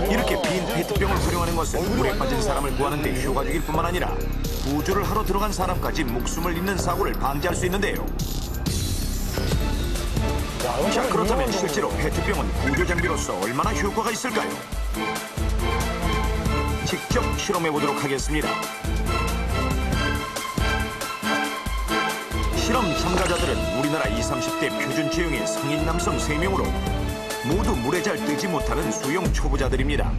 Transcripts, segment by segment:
이렇게 빈 페트병을 활용하는 것은 물에 빠진 사람을 구하는 데 효과적일 뿐만 아니라 구조를 하러 들어간 사람까지 목숨을 잃는 사고를 방지할 수 있는데요. 자, 그렇다면 실제로 페트병은 구조 장비로서 얼마나 효과가 있을까요? 직접 실험해 보도록 하겠습니다. 실험 참가자들은 우리나라 20, 30대 표준 체형의 성인 남성 3명으로 모두 물에 잘 뜨지 못하는 수영 초보자들입니다.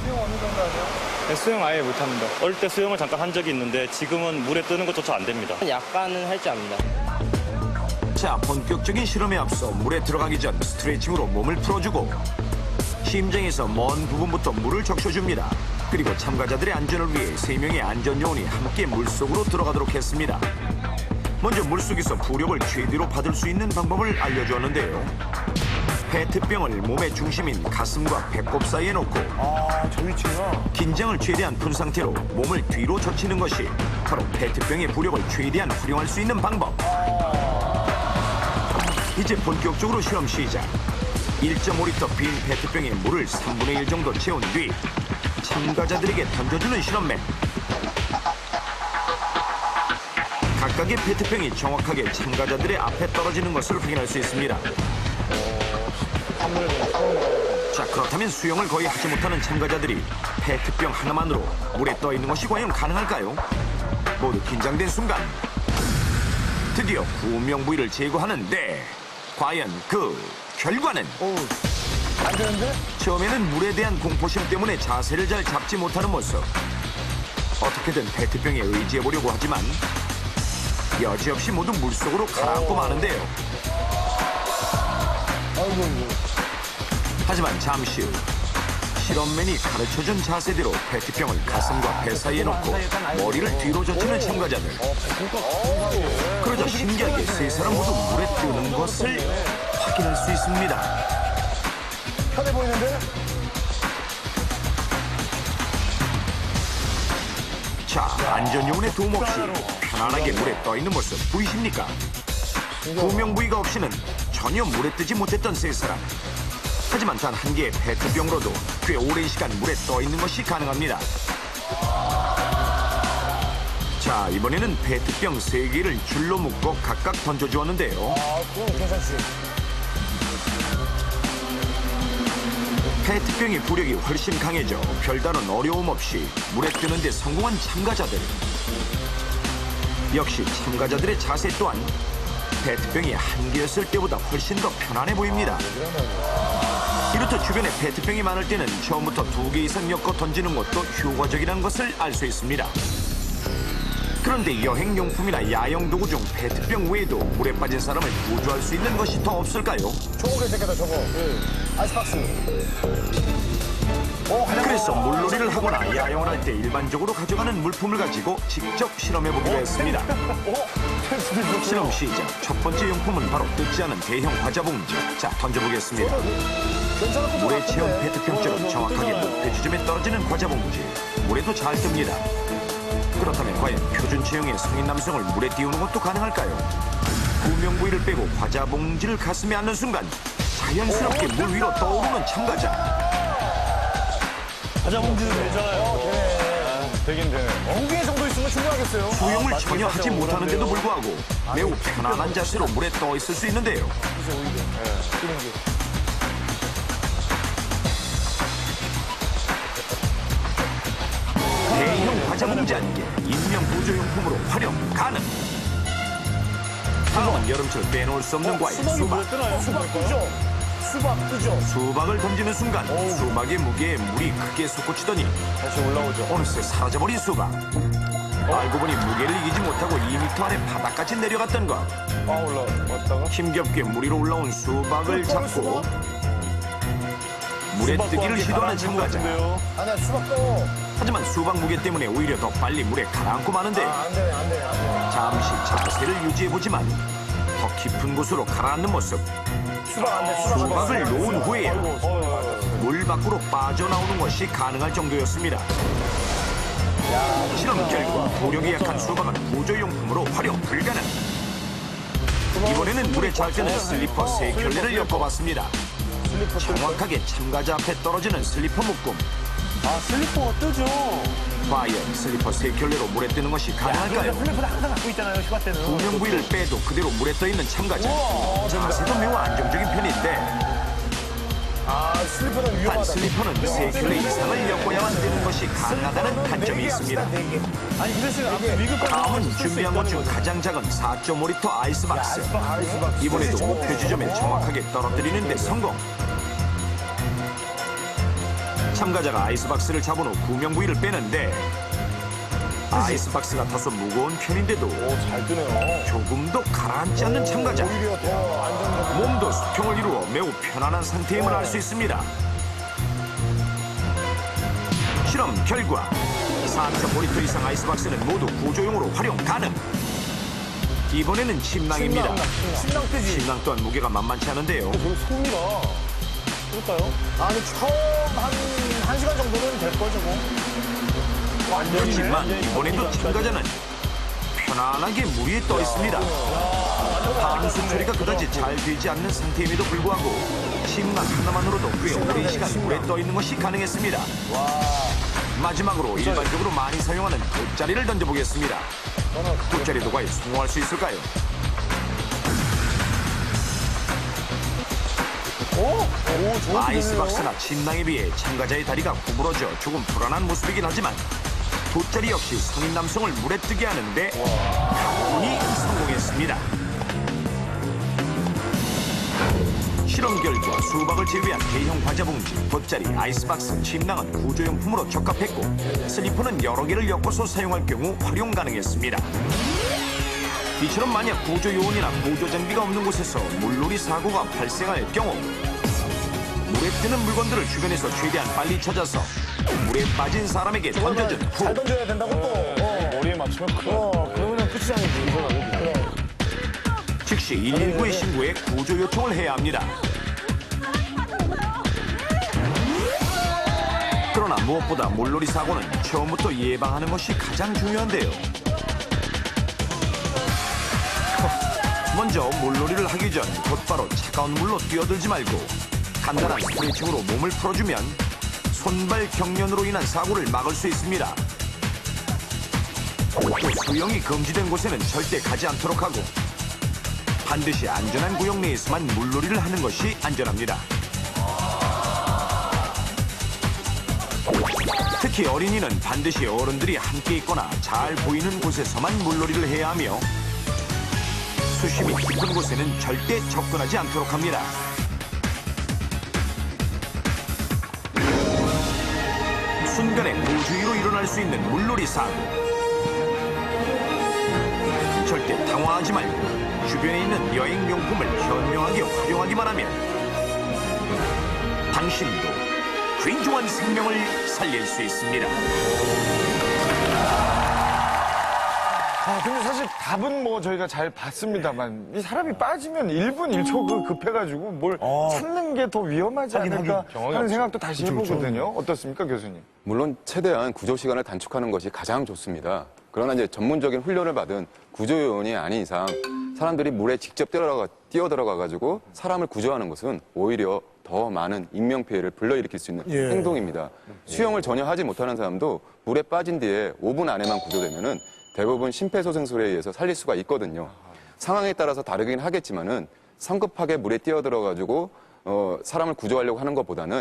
수영 어느 정도 하세요? 네, 수영 아예 못합니다. 어릴 때 수영을 잠깐 한 적이 있는데 지금은 물에 뜨는 것조차 안 됩니다. 약간은 할 줄 압니다. 자, 본격적인 실험에 앞서 물에 들어가기 전 스트레칭으로 몸을 풀어주고 심장에서 먼 부분부터 물을 적셔줍니다. 그리고 참가자들의 안전을 위해 3명의 안전요원이 함께 물속으로 들어가도록 했습니다. 먼저 물속에서 부력을 최대로 받을 수 있는 방법을 알려주었는데요. 페트병을 몸의 중심인 가슴과 배꼽 사이에 놓고 저 위치가. 긴장을 최대한 푼 상태로 몸을 뒤로 젖히는 것이 바로 페트병의 부력을 최대한 활용할 수 있는 방법. 이제 본격적으로 실험 시작. 1.5리터 빈 페트병에 물을 3분의 1 정도 채운 뒤 참가자들에게 던져주는 실험맨. 각각의 페트병이 정확하게 참가자들의 앞에 떨어지는 것을 확인할 수 있습니다. 자, 그렇다면 수영을 거의 하지 못하는 참가자들이 페트병 하나만으로 물에 떠 있는 것이 과연 가능할까요? 모두 긴장된 순간 드디어 구명 부위를 제거하는데 과연 그 결과는? 안 되는데? 처음에는 물에 대한 공포심 때문에 자세를 잘 잡지 못하는 모습. 어떻게든 페트병에 의지해보려고 하지만 여지없이 모두 물속으로 가라앉고 마는데요. 아이고. 하지만 잠시 후 실험맨이 가르쳐준 자세대로 페트병을 가슴과 배 사이에 놓고 머리를 뒤로 젖히는 참가자들. 그러자 신기하게 세 사람 모두 물에 뜨는 것을 확인할 수 있습니다. 편해 보이는데? 자, 안전요원의 도움 없이 편안하게 물에 떠 있는 모습 보이십니까? 구명 부위가 없이는 전혀 물에 뜨지 못했던 세 사람. 하지만 단 한 개의 페트병으로도 꽤 오랜 시간 물에 떠 있는 것이 가능합니다. 자, 이번에는 페트병 3개를 줄로 묶어 각각 던져주었는데요. 그건 괜찮지. 페트병의 부력이 훨씬 강해져 별다른 어려움 없이 물에 뜨는 데 성공한 참가자들. 역시 참가자들의 자세 또한 페트병이 한 개였을 때보다 훨씬 더 편안해 보입니다. 이렇듯 주변에 페트병이 많을 때는 처음부터 2개 이상 엮어 던지는 것도 효과적이라는 것을 알 수 있습니다. 그런데 여행용품이나 야영도구 중 페트병 외에도 물에 빠진 사람을 구조할 수 있는 것이 더 없을까요? 저거 괜찮겠다, 저거. 아이스박스. 그래서 물놀이를 하거나 야영을 할 때 일반적으로 가져가는 물품을 가지고 직접 실험해보기로 했습니다. 실험 시작. 첫 번째 용품은 바로 뜯지 않은 대형 과자 봉지. 자, 던져보겠습니다. 물에 채운 페트병처럼 정확하게 목표 지점에 떨어지는 과자 봉지. 물에도 잘 뜹니다. 그렇다면 과연 표준 체형의 성인 남성을 물에 띄우는 것도 가능할까요? 구명 부위를 빼고 과자 봉지를 가슴에 안는 순간 자연스럽게 물 위로 떠오르는 참가자. 과자 봉지도 되잖아요. 되긴 되네. 무게 정도 있으면 충분하겠어요. 수영을 전혀 하지 못하는데도 불구하고 매우 편안한 자세로 물에 떠 있을 수 있는데요. 대형 과자 봉지 한 개, 인명 구조용품으로 활용 가능. 다음은 여름철 빼놓을 수 없는 과일, 수박. 수박 뜨죠? 수박 뜨죠? 수박을 던지는 순간 수박의 무게에 물이 크게 솟구치더니 다시 올라오죠. 어느새 사라져버린 수박. 알고 보니 무게를 이기지 못하고 2m 아래 바닥까지 내려갔던 것. 올라왔다가 힘겹게 물 위로 올라온 수박을 잡고 물에 뜨기를 시도하는 참가자. 아니야, 수박 떠. 하지만 수박 무게 때문에 오히려 더 빨리 물에 가라앉고 마는데 안 되네, 안 되네, 안 되네. 잠시 자세를 유지해보지만 더 깊은 곳으로 가라앉는 모습. 수박 안 돼, 수박 안 돼. 수박을 놓은 후에야 물 밖으로 빠져나오는 것이 가능할 정도였습니다. 실험 결과 부력이 약한 수박은 구조용품으로 활용 불가능. 이번에는 물에 잘 뜨는 슬리퍼 3켤레를 엮어봤습니다. 정확하게 참가자 앞에 떨어지는 슬리퍼 묶음. 아, 슬리퍼가 뜨죠. 과연 슬리퍼 3켤레로 물에 뜨는 것이 가능할까요? 슬리퍼를 항상 갖고 있잖아요, 휴가 때는. 구명 부위를 빼도 그대로 물에 떠 있는 참가자. 자세도 매우 안정적인 편인데 아, 슬리퍼는 단 위험하다. 슬리퍼는 3켤레 이상을 엮어야만 뜨는 것이 가능하다는 단점이 있습니다. 아니, 그래서 아무튼 미국 다음은 준비한 것 중 가장 작은 4.5리터 아이스박스. 이번에도 목표 지점에 정확하게 떨어뜨리는 데 성공. 참가자가 아이스박스를 잡은 후 구명 부위를 빼는데 아이스박스가 다소 무거운 편인데도 잘 뜨네요. 조금도 가라앉지 않는 참가자. 오히려 더 안정적이고. 몸도 수평을 이루어 매우 편안한 상태임을 알 수 있습니다. 실험 결과 4.5리터 이상 아이스박스는 모두 구조용으로 활용 가능. 이번에는 침낭입니다. 신랑 뜨지. 침낭 또한 무게가 만만치 않은데요. 그 소리가. 그럴까요? 아니, 처음 한 시간 정도는 될걸, 저거. 하지만 이번에도 참가자는 편안하게 물 위에 떠 있습니다. 반수 처리가 그다지 잘 되지 않는 상태임에도 불구하고 침낭 하나만으로도 꽤 오랜 시간 물에 떠 있는 것이 가능했습니다. 마지막으로 일반적으로 많이 사용하는 돗자리를 던져보겠습니다. 돗자리도 과연 성공할 수 있을까요? 아이스박스나 침낭에 비해 참가자의 다리가 구부러져 조금 불안한 모습이긴 하지만 돗자리 역시 성인 남성을 물에 뜨게 하는데 가뿐히 성공했습니다. 실험 결과 수박을 제외한 대형 과자 봉지, 돗자리, 아이스박스, 침낭은 구조용품으로 적합했고 슬리퍼는 여러 개를 엮어서 사용할 경우 활용 가능했습니다. 이처럼 만약 구조 요원이나 구조 장비가 없는 곳에서 물놀이 사고가 발생할 경우 물에 뜨는 물건들을 주변에서 최대한 빨리 찾아서 물에 빠진 사람에게 던져준 후 잘 던져야 된다고 또. 머리에 맞추면 그러면 끝이 아니지. 즉시 119에 신고해 구조 요청을 해야 합니다. 그러나 무엇보다 물놀이 사고는 처음부터 예방하는 것이 가장 중요한데요. 먼저 물놀이를 하기 전 곧바로 차가운 물로 뛰어들지 말고 간단한 스트레칭으로 몸을 풀어주면 손발 경련으로 인한 사고를 막을 수 있습니다. 또 수영이 금지된 곳에는 절대 가지 않도록 하고 반드시 안전한 구역 내에서만 물놀이를 하는 것이 안전합니다. 특히 어린이는 반드시 어른들이 함께 있거나 잘 보이는 곳에서만 물놀이를 해야 하며 수심이 깊은 곳에는 절대 접근하지 않도록 합니다. 순간의 무주의로 일어날 수 있는 물놀이 사고. 절대 당황하지 말고 주변에 있는 여행용품을 현명하게 활용하기만 하면 당신도 귀중한 생명을 살릴 수 있습니다. 근데 사실 답은 뭐 저희가 잘 봤습니다만 이 사람이 빠지면 1분 1초 급해가지고 뭘 찾는 게 더 위험하지 않을까 하는 생각도 다시 해보거든요. 어떻습니까, 교수님? 물론 최대한 구조 시간을 단축하는 것이 가장 좋습니다. 그러나 이제 전문적인 훈련을 받은 구조요원이 아닌 이상 사람들이 물에 직접 뛰어들어가가지고 사람을 구조하는 것은 오히려 더 많은 인명피해를 불러일으킬 수 있는 행동입니다. 수영을 전혀 하지 못하는 사람도 물에 빠진 뒤에 5분 안에만 구조되면은 대부분 심폐소생술에 의해서 살릴 수가 있거든요. 상황에 따라서 다르긴 하겠지만은 성급하게 물에 뛰어들어가지고 사람을 구조하려고 하는 것보다는